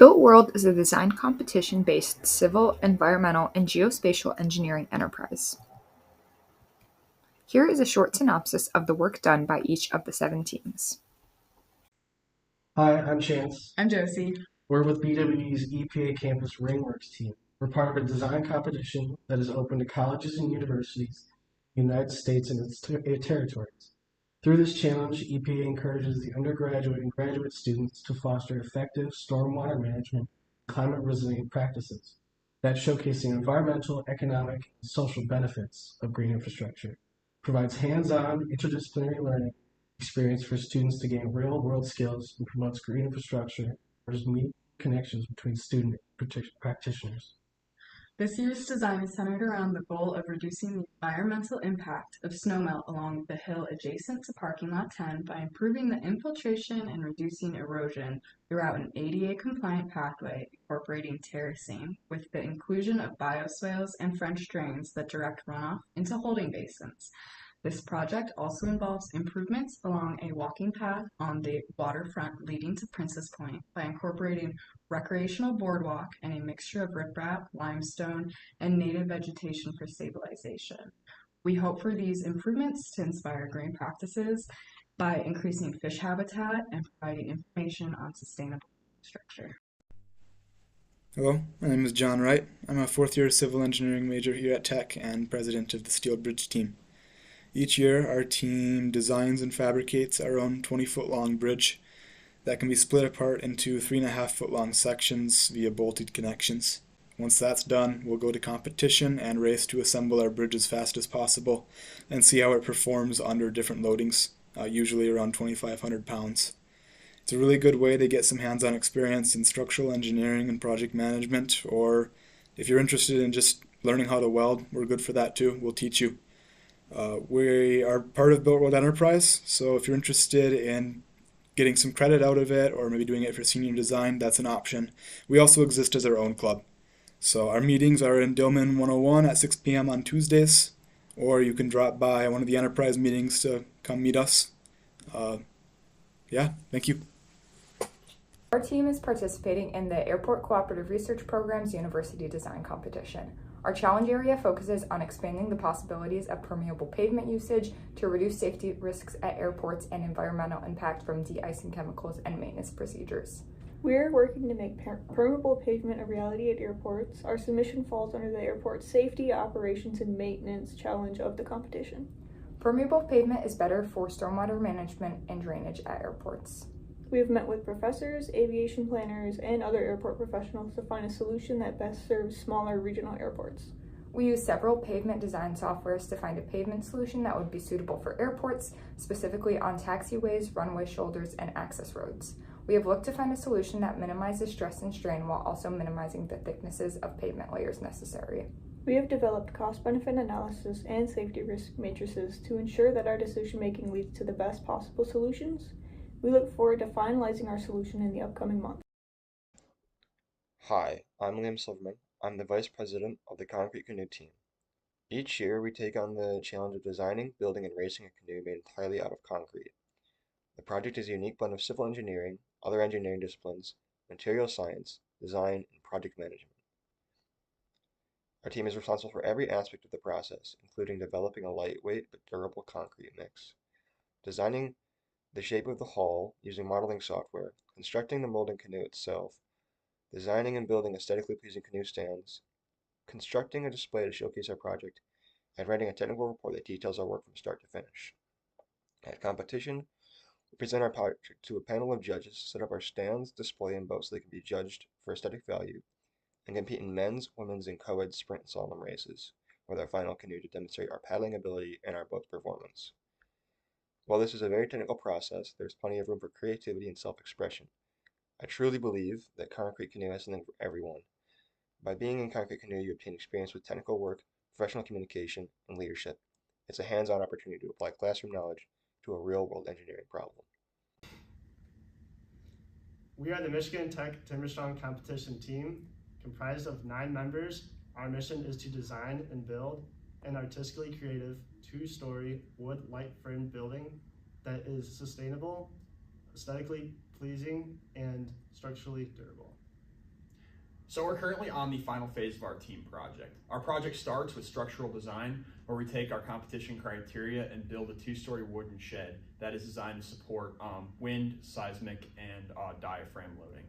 Built World is a design competition-based civil, environmental, and geospatial engineering enterprise. Here is a short synopsis of the work done by each of the 7 teams. Hi, I'm Chance. I'm Josie. We're with BWE's EPA Campus Rainworks team. We're part of a design competition that is open to colleges and universities in the United States and its territories. Through this challenge, EPA encourages the undergraduate and graduate students to foster effective stormwater management and climate-resilient practices that showcase the environmental, economic, and social benefits of green infrastructure, provides hands-on interdisciplinary learning experience for students to gain real-world skills, and promotes green infrastructure, and meet connections between student and practitioners. This year's design is centered around the goal of reducing the environmental impact of snowmelt along the hill adjacent to Parking Lot 10 by improving the infiltration and reducing erosion throughout an ADA-compliant pathway incorporating terracing with the inclusion of bioswales and French drains that direct runoff into holding basins. This project also involves improvements along a walking path on the waterfront leading to Princess Point by incorporating recreational boardwalk and a mixture of riprap, limestone, and native vegetation for stabilization. We hope for these improvements to inspire green practices by increasing fish habitat and providing information on sustainable infrastructure. Hello, my name is John Wright. I'm a fourth-year civil engineering major here at Tech and president of the Steel Bridge team. Each year, our team designs and fabricates our own 20-foot-long bridge that can be split apart into 3.5-foot-long sections via bolted connections. Once that's done, we'll go to competition and race to assemble our bridge as fast as possible and see how it performs under different loadings, usually around 2,500 pounds. It's a really good way to get some hands-on experience in structural engineering and project management, or if you're interested in just learning how to weld, we're good for that too. We'll teach you. We are part of Built World Enterprise, so if you're interested in getting some credit out of it or maybe doing it for senior design, that's an option. We also exist as our own club. So our meetings are in Dillman 101 at 6 p.m. on Tuesdays, or you can drop by one of the enterprise meetings to come meet us. Thank you. Our team is participating in the Airport Cooperative Research Program's University Design Competition. Our challenge area focuses on expanding the possibilities of permeable pavement usage to reduce safety risks at airports and environmental impact from de-icing chemicals and maintenance procedures. We are working to make permeable pavement a reality at airports. Our submission falls under the Airport Safety, Operations, and Maintenance challenge of the competition. Permeable pavement is better for stormwater management and drainage at airports. We have met with professors, aviation planners, and other airport professionals to find a solution that best serves smaller regional airports. We use several pavement design softwares to find a pavement solution that would be suitable for airports, specifically on taxiways, runway shoulders, and access roads. We have looked to find a solution that minimizes stress and strain while also minimizing the thicknesses of pavement layers necessary. We have developed cost-benefit analysis and safety risk matrices to ensure that our decision-making leads to the best possible solutions. We look forward to finalizing our solution in the upcoming month. Hi, I'm Liam Silverman. I'm the Vice President of the Concrete Canoe team. Each year, we take on the challenge of designing, building, and racing a canoe made entirely out of concrete. The project is a unique blend of civil engineering, other engineering disciplines, material science, design, and project management. Our team is responsible for every aspect of the process, including developing a lightweight but durable concrete mix, designing the shape of the hull using modeling software, constructing the molding canoe itself, designing and building aesthetically pleasing canoe stands, constructing a display to showcase our project, and writing a technical report that details our work from start to finish. At competition, we present our project to a panel of judges to set up our stands, display, and boat so they can be judged for aesthetic value, and compete in men's, women's, and co-ed sprint and slalom races, with our final canoe to demonstrate our paddling ability and our boat's performance. While this is a very technical process, there's plenty of room for creativity and self-expression. I truly believe that Concrete Canoe has something for everyone. By being in Concrete Canoe, you obtain experience with technical work, professional communication, and leadership. It's a hands-on opportunity to apply classroom knowledge to a real-world engineering problem. We are the Michigan Tech Timber Strong Competition team, comprised of 9 members. Our mission is to design and build an artistically creative 2-story wood light frame building that is sustainable, aesthetically pleasing, and structurally durable. So we're currently on the final phase of our team project. Our project starts with structural design, where we take our competition criteria and build a 2-story wooden shed that is designed to support wind, seismic, and diaphragm loading.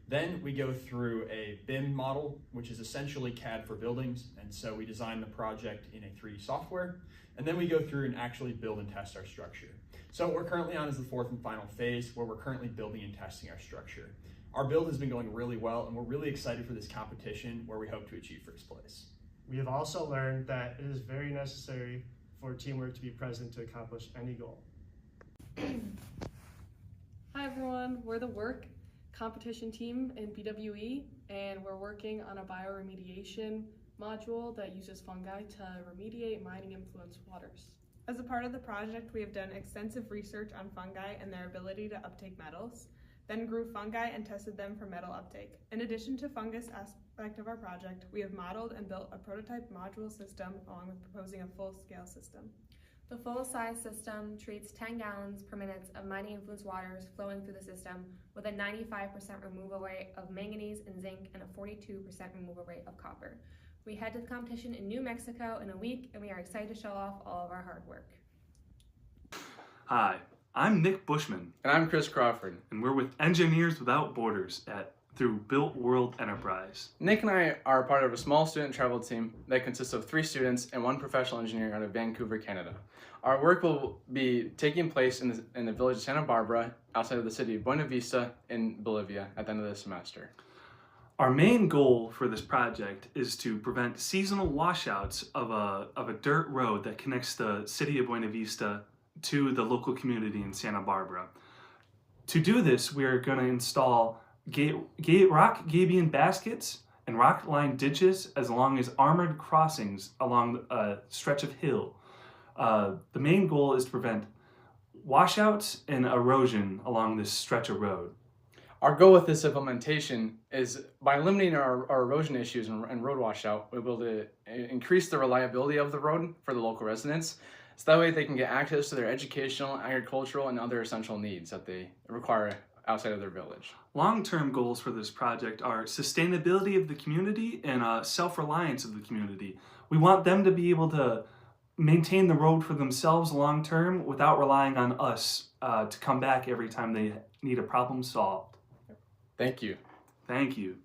Then we go through a BIM model, which is essentially CAD for buildings, and so we design the project in a 3D software, and then we go through and actually build and test our structure. So what we're currently on is the 4th and final phase, where we're currently building and testing our structure. Our build has been going really well, and we're really excited for this competition where we hope to achieve first place. We have also learned that it is very necessary for teamwork to be present to accomplish any goal. Hi everyone, we're the WERC competition team in BWE, and we're working on a bioremediation module that uses fungi to remediate mining influenced waters. As a part of the project, we have done extensive research on fungi and their ability to uptake metals, then grew fungi and tested them for metal uptake. In addition to fungus aspect of our project, we have modeled and built a prototype module system along with proposing a full-scale system. The full-size system treats 10 gallons per minute of mining influenced waters flowing through the system with a 95% removal rate of manganese and zinc and a 42% removal rate of copper. We head to the competition in New Mexico in a week, and we are excited to show off all of our hard work. Hi, I'm Nick Bushman. And I'm Chris Crawford. And we're with Engineers Without Borders through Built World Enterprise. Nick and I are part of a small student travel team that consists of 3 students and 1 professional engineer out of Vancouver, Canada. Our work will be taking place in the village of Santa Barbara, outside of the city of Buena Vista in Bolivia at the end of the semester. Our main goal for this project is to prevent seasonal washouts of a dirt road that connects the city of Buena Vista to the local community in Santa Barbara. To do this, we are going to install rock gabion baskets and rock-lined ditches as long as armored crossings along a stretch of hill. The main goal is to prevent washouts and erosion along this stretch of road. Our goal with this implementation is by eliminating our erosion issues and road washout, we'll be able to increase the reliability of the road for the local residents, so that way they can get access to their educational, agricultural, and other essential needs that they require outside of their village. Long-term goals for this project are sustainability of the community and self-reliance of the community. We want them to be able to maintain the road for themselves long-term without relying on us to come back every time they need a problem solved. Thank you. Thank you.